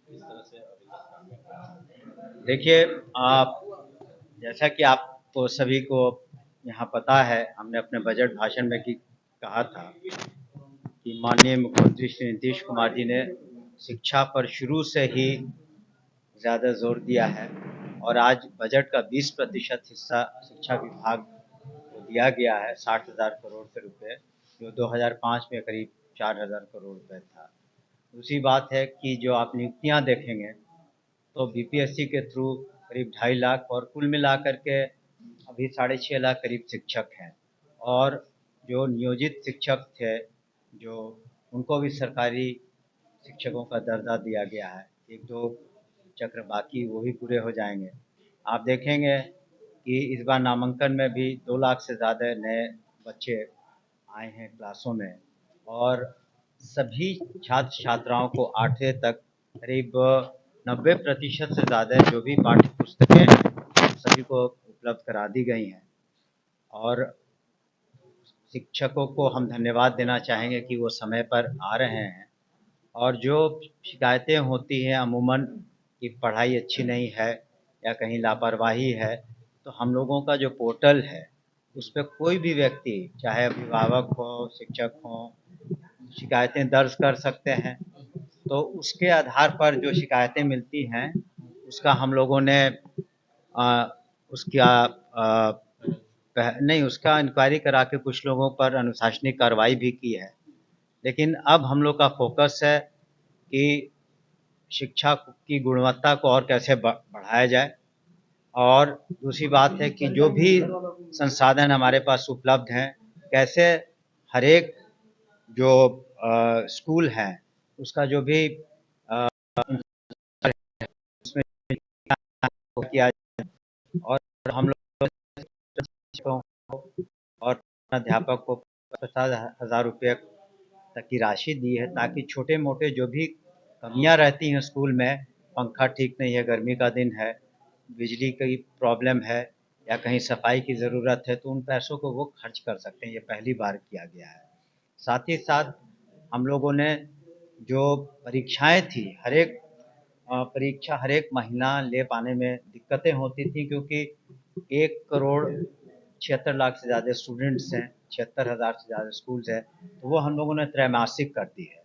किस तरह से अभी तक काम कर रहे हैं? देखिए, आप जैसा कि आपको सभी को यहाँ पता है, हमने अपने बजट भाषण में भी कहा था कि माननीय मुख्यमंत्री श्री नीतीश कुमार जी ने शिक्षा पर शुरू से ही ज़्यादा जोर दिया है और आज बजट का 20% हिस्सा शिक्षा विभाग को दिया गया है, 60,000 करोड़ से रुपए, जो 2005 में करीब 4,000 करोड़ रुपए था। दूसरी बात है कि जो आप नियुक्तियाँ देखेंगे तो बीपीएससी के थ्रू करीब 2.5 लाख और कुल मिलाकर के अभी 6.5 लाख करीब शिक्षक हैं। और जो नियोजित शिक्षक थे, जो उनको भी सरकारी शिक्षकों का दर्जा दिया गया है। एक दो चक्र बाकी वो भी पूरे हो जाएंगे। आप देखेंगे कि इस बार नामांकन में भी 2 लाख से ज़्यादा नए बच्चे आए हैं क्लासों में और सभी छात्र छात्राओं को 8वीं तक करीब 90% से ज़्यादा जो भी पाठ्य पुस्तकें हैं सभी को उपलब्ध करा दी गई हैं। और शिक्षकों को हम धन्यवाद देना चाहेंगे कि वो समय पर आ रहे हैं। और जो शिकायतें होती हैं अमूमन कि पढ़ाई अच्छी नहीं है या कहीं लापरवाही है, तो हम लोगों का जो पोर्टल है उस पर कोई भी व्यक्ति, चाहे अभिभावक हो, शिक्षक हो, शिकायतें दर्ज कर सकते हैं। तो उसके आधार पर जो शिकायतें मिलती हैं उसका हम लोगों ने अ, उसका नहीं, उसका इंक्वायरी करा के कुछ लोगों पर अनुशासनिक कार्रवाई भी की है। लेकिन अब हम लोग का फोकस है कि शिक्षा की गुणवत्ता को और कैसे बढ़ाया जाए। और दूसरी बात है कि जो भी संसाधन हमारे पास उपलब्ध हैं, कैसे हर एक जो स्कूल है उसका जो भी उसमें किया जाए। और हम लोग शिक्षकों को और अध्यापक को 50,000 रुपये तक की राशि दी है, ताकि छोटे मोटे जो भी कमियां रहती हैं स्कूल में, पंखा ठीक नहीं है, गर्मी का दिन है, बिजली की प्रॉब्लम है या कहीं सफाई की ज़रूरत है, तो उन पैसों को वो खर्च कर सकते हैं। ये पहली बार किया गया है। साथ ही साथ हम लोगों ने जो परीक्षाएं थी, हर एक परीक्षा हर एक महीना ले पाने में दिक्कतें होती थी, क्योंकि 1,76,00,000 से ज़्यादा स्टूडेंट्स हैं, 76,000 से ज़्यादा स्कूल्स हैं, तो वो हम लोगों ने त्रैमासिक कर दी है।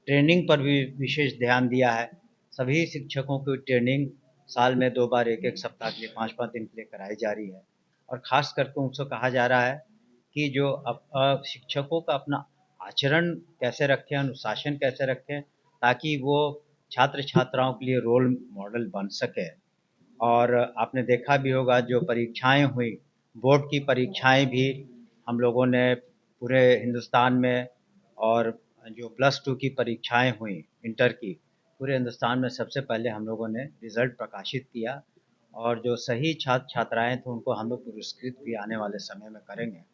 ट्रेनिंग पर भी विशेष ध्यान दिया है। सभी शिक्षकों की ट्रेनिंग साल में 2 बार 1-1 सप्ताह के लिए 5-5 दिन के लिए कराई जा रही है। और ख़ास करके उनसे कहा जा रहा है कि जो शिक्षकों का अपना आचरण कैसे रखें, अनुशासन कैसे रखें, ताकि वो छात्र छात्राओं के लिए रोल मॉडल बन सके। और आपने देखा भी होगा जो परीक्षाएं हुई, बोर्ड की परीक्षाएं भी हम लोगों ने पूरे हिंदुस्तान में, और जो +2 की परीक्षाएं हुई इंटर की, पूरे हिंदुस्तान में सबसे पहले हम लोगों ने रिज़ल्ट प्रकाशित किया। और जो सही छात्र छात्राएं थे उनको हम लोग पुरस्कृत भी आने वाले समय में करेंगे।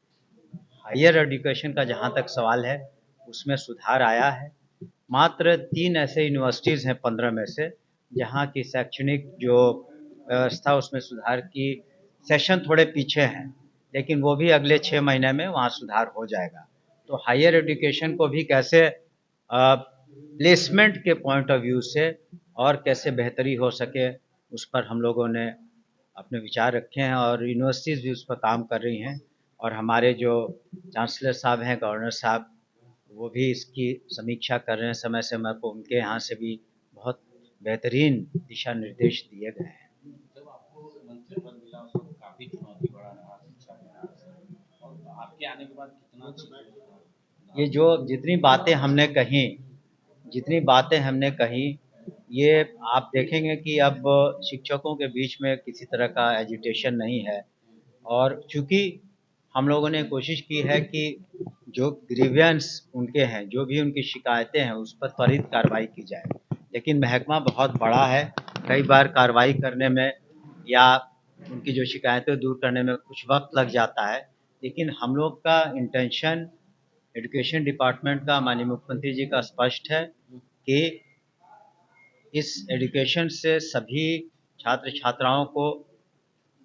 हायर एजुकेशन का जहाँ तक सवाल है, उसमें सुधार आया है। मात्र 3 ऐसे यूनिवर्सिटीज़ हैं 15 में से, जहाँ की शैक्षणिक जो व्यवस्था उसमें सुधार की सेशन थोड़े पीछे हैं, लेकिन वो भी अगले 6 महीने में वहाँ सुधार हो जाएगा। तो हायर एजुकेशन को भी कैसे प्लेसमेंट के पॉइंट ऑफ व्यू से और कैसे बेहतरी हो सके, उस पर हम लोगों ने अपने विचार रखे हैं और यूनिवर्सिटीज़ भी उस पर काम कर रही हैं। और हमारे जो चांसलर साहब हैं, गवर्नर साहब, वो भी इसकी समीक्षा कर रहे हैं समय समय पर। उनके यहाँ से भी बहुत बेहतरीन दिशा निर्देश दिए गए हैं। जब आपको मंत्री पद मिला उस वक्त काफी चुनौती बड़ा रहा शिक्षा के लिहाज से, और आपके आने के बाद कितना ये जो जितनी बातें हमने कही, जितनी बातें हमने कही, ये आप देखेंगे कि अब शिक्षकों के बीच में किसी तरह का एजिटेशन नहीं है। और चूँकि हम लोगों ने कोशिश की है कि जो ग्रीवियंस उनके हैं, जो भी उनकी शिकायतें हैं, उस पर त्वरित कार्रवाई की जाए। लेकिन महकमा बहुत बड़ा है, कई बार कार्रवाई करने में या उनकी जो शिकायतें दूर करने में कुछ वक्त लग जाता है। लेकिन हम लोग का इंटेंशन, एजुकेशन डिपार्टमेंट का, माननीय मुख्यमंत्री जी का स्पष्ट है कि इस एजुकेशन से सभी छात्र छात्राओं को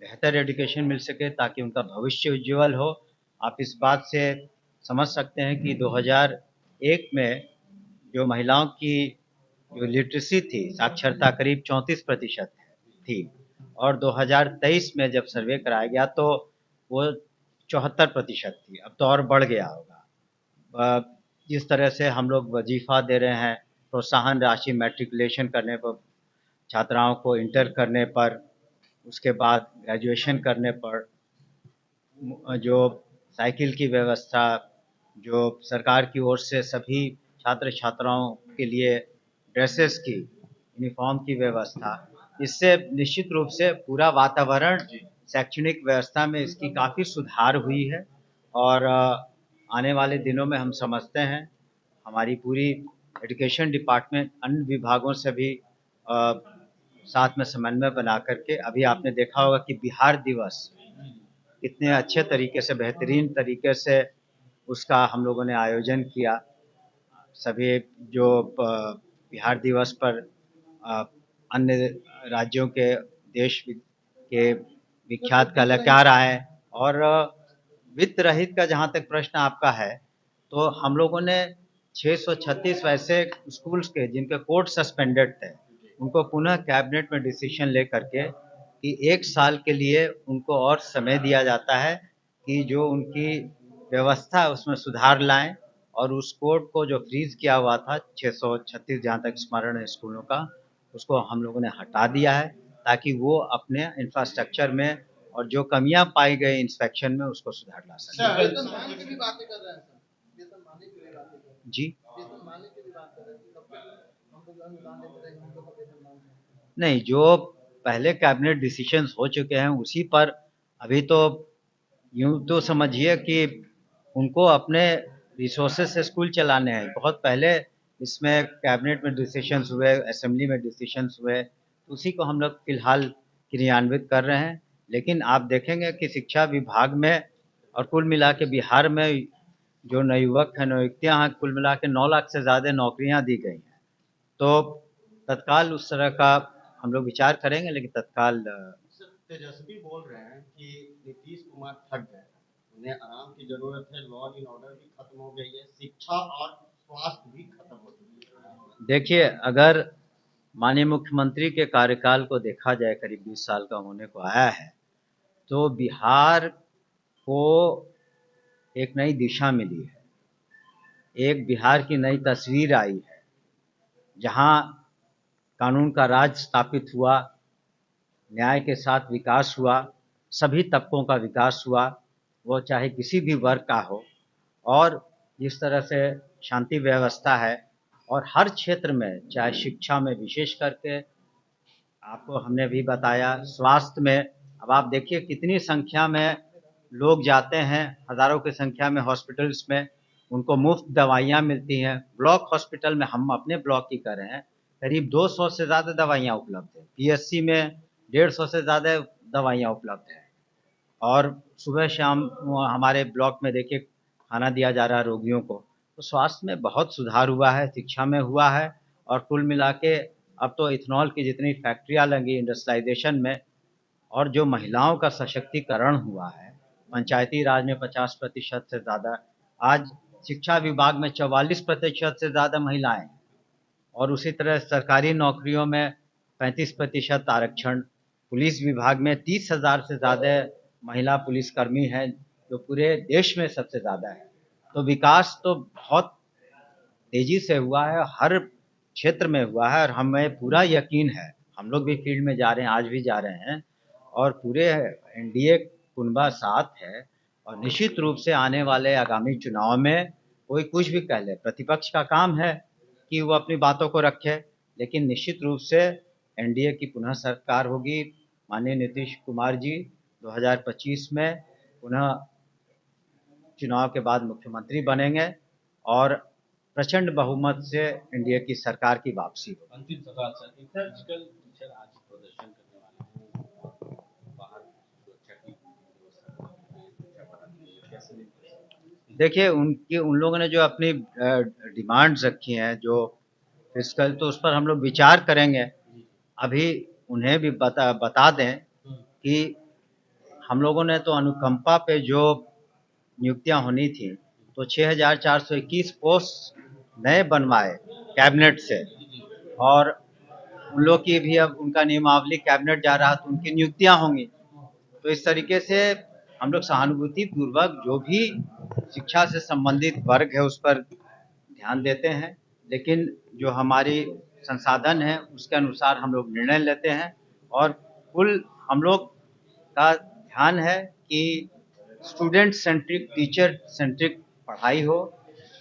बेहतर एजुकेशन मिल सके, ताकि उनका भविष्य उज्ज्वल हो। आप इस बात से समझ सकते हैं कि 2001 में जो महिलाओं की जो लिटरेसी थी, साक्षरता करीब 34% थी, और 2023 में जब सर्वे कराया गया तो वो 74% थी। अब तो और बढ़ गया होगा। जिस तरह से हम लोग वजीफा दे रहे हैं, प्रोत्साहन राशि मैट्रिकुलेशन करने पर, छात्राओं को इंटर करने पर, उसके बाद ग्रेजुएशन करने पर, जो साइकिल की व्यवस्था, जो सरकार की ओर से सभी छात्र छात्राओं के लिए ड्रेसेस की, यूनिफॉर्म की व्यवस्था, इससे निश्चित रूप से पूरा वातावरण, शैक्षणिक व्यवस्था में इसकी काफ़ी सुधार हुई है। और आने वाले दिनों में हम समझते हैं हमारी पूरी एजुकेशन डिपार्टमेंट अन्य विभागों से भी साथ में समन्वय बना करके, अभी आपने देखा होगा कि बिहार दिवस कितने अच्छे तरीके से, बेहतरीन तरीके से उसका हम लोगों ने आयोजन किया। सभी जो बिहार दिवस पर अन्य राज्यों के, देश के विख्यात कलाकार आए, और वित्त रहित का जहाँ तक प्रश्न आपका है, तो हम लोगों ने 636 वैसे स्कूल्स के जिनके कोर्ट सस्पेंडेड थे, उनको पुनः कैबिनेट में डिसीजन ले करके कि 1 साल के लिए उनको और समय दिया जाता है कि जो उनकी व्यवस्था है उसमें सुधार लाएं, और उस कोर्ट को जो फ्रीज किया हुआ था 636 जहाँ तक स्मरण है स्कूलों का, उसको हम लोगों ने हटा दिया है ताकि वो अपने इंफ्रास्ट्रक्चर में और जो कमियां पाई गई इंस्पेक्शन में उसको सुधार ला सकें। वेतनमान की भी बातें कर रहे हैं सर, वेतनमान की भी बातें कर रहे हैं। जी, वेतनमान की भी बात कर रहे हैं कि कब तक हम लोग अनुदान लेते रहेंगे, हम लोग का वेतनमान नहीं, जो पहले कैबिनेट डिसीजंस हो चुके हैं उसी पर अभी तो यूं तो समझिए कि उनको अपने रिसोर्सेज से स्कूल चलाने हैं। बहुत पहले इसमें कैबिनेट में डिसीजंस हुए, असेंबली में डिसीजंस हुए, उसी को हम लोग फिलहाल क्रियान्वित कर रहे हैं। लेकिन आप देखेंगे कि शिक्षा विभाग में और कुल मिला के बिहार में जो नवयुवक हैं, नियुक्तियाँ हैं, कुल मिला के 9 लाख से ज़्यादा नौकरियाँ दी गई हैं। तो तत्काल उस तरह का हम लोग विचार करेंगे, लेकिन तत्काल तेजस्वी बोल रहे हैं कि नीतीश कुमार थक गए, उन्हें आराम की जरूरत है, लॉ एंड ऑर्डर भी खत्म हो गई है, शिक्षा और स्वास्थ्य भी खत्म हो चुकी है। देखिए, अगर माननीय मुख्यमंत्री के कार्यकाल को देखा जाए, करीब 20 साल का होने को आया है, तो बिहार को एक नई दिशा मिली है, एक बिहार की नई तस्वीर आई है, जहां कानून का राज स्थापित हुआ, न्याय के साथ विकास हुआ, सभी तबकों का विकास हुआ, वो चाहे किसी भी वर्ग का हो, और जिस तरह से शांति व्यवस्था है, और हर क्षेत्र में, चाहे शिक्षा में विशेष करके, आपको हमने भी बताया, स्वास्थ्य में, अब आप देखिए कितनी संख्या में लोग जाते हैं, हज़ारों की संख्या में हॉस्पिटल्स में, उनको मुफ्त दवाइयाँ मिलती हैं। ब्लॉक हॉस्पिटल में, हम अपने ब्लॉक की कर रहे हैं, करीब 200 से ज़्यादा दवाइयाँ उपलब्ध हैं। पीएचसी में 150 से ज़्यादा दवाइयाँ उपलब्ध हैं, और सुबह शाम हमारे ब्लॉक में देखिए खाना दिया जा रहा है रोगियों को। तो स्वास्थ्य में बहुत सुधार हुआ है, शिक्षा में हुआ है, और कुल मिला के अब तो इथेनॉल की जितनी फैक्ट्रियाँ लगी इंडस्ट्रियलाइजेशन में, और जो महिलाओं का सशक्तिकरण हुआ है, पंचायती राज में 50% से ज़्यादा, आज शिक्षा विभाग में 44% से ज़्यादा महिलाएं, और उसी तरह सरकारी नौकरियों में 35% आरक्षण, पुलिस विभाग में 30,000 से ज़्यादा महिला पुलिसकर्मी हैं, जो पूरे देश में सबसे ज़्यादा है। तो विकास तो बहुत तेज़ी से हुआ है, हर क्षेत्र में हुआ है, और हमें पूरा यकीन है, हम लोग भी फील्ड में जा रहे हैं, आज भी जा रहे हैं, और पूरे एनडीए कुनबा साथ है, और निश्चित रूप से आने वाले आगामी चुनाव में कोई कुछ भी कह ले, प्रतिपक्ष का काम है कि वो अपनी बातों को रखे, लेकिन निश्चित रूप से एनडीए की पुनः सरकार होगी। माननीय नीतीश कुमार जी 2025 में पुनः चुनाव के बाद मुख्यमंत्री बनेंगे, और प्रचंड बहुमत से एनडीए की सरकार की वापसी होगी। अंतिम सवाल सर, एक फिजिकल टीचर आज प्रदर्शन करने वाले हैं और बाहर सुरक्षा की व्यवस्था करने के लिए सुरक्षा बढ़ा दी है, कैसे देखते हैं? देखिए, उन लोगों ने जो अपनी डिमांड्स रखी हैं, जो फिजिकल, तो उस पर हम लोग विचार करेंगे। अभी उन्हें भी बता दें कि हम लोगों ने तो अनुकंपा पे जो नियुक्तियां होनी थी, तो 6,421 पोस्ट नए बनवाए कैबिनेट से, और उन लोग की भी अब उनका नियमावली कैबिनेट जा रहा तो उनकी नियुक्तियां होंगी। तो इस तरीके से हम लोग सहानुभूति पूर्वक जो भी शिक्षा से संबंधित वर्ग है उस पर ध्यान देते हैं, लेकिन जो हमारी संसाधन है उसके अनुसार हम लोग निर्णय लेते हैं। और कुल हम लोग का ध्यान है कि स्टूडेंट सेंट्रिक, टीचर सेंट्रिक पढ़ाई हो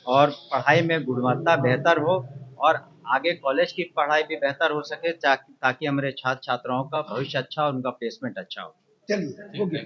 और पढ़ाई में गुणवत्ता बेहतर हो और आगे कॉलेज की पढ़ाई भी बेहतर हो सके ताकि हमारे छात्र छात्राओं का भविष्य अच्छा और उनका प्लेसमेंट अच्छा हो। चलिए, ओके।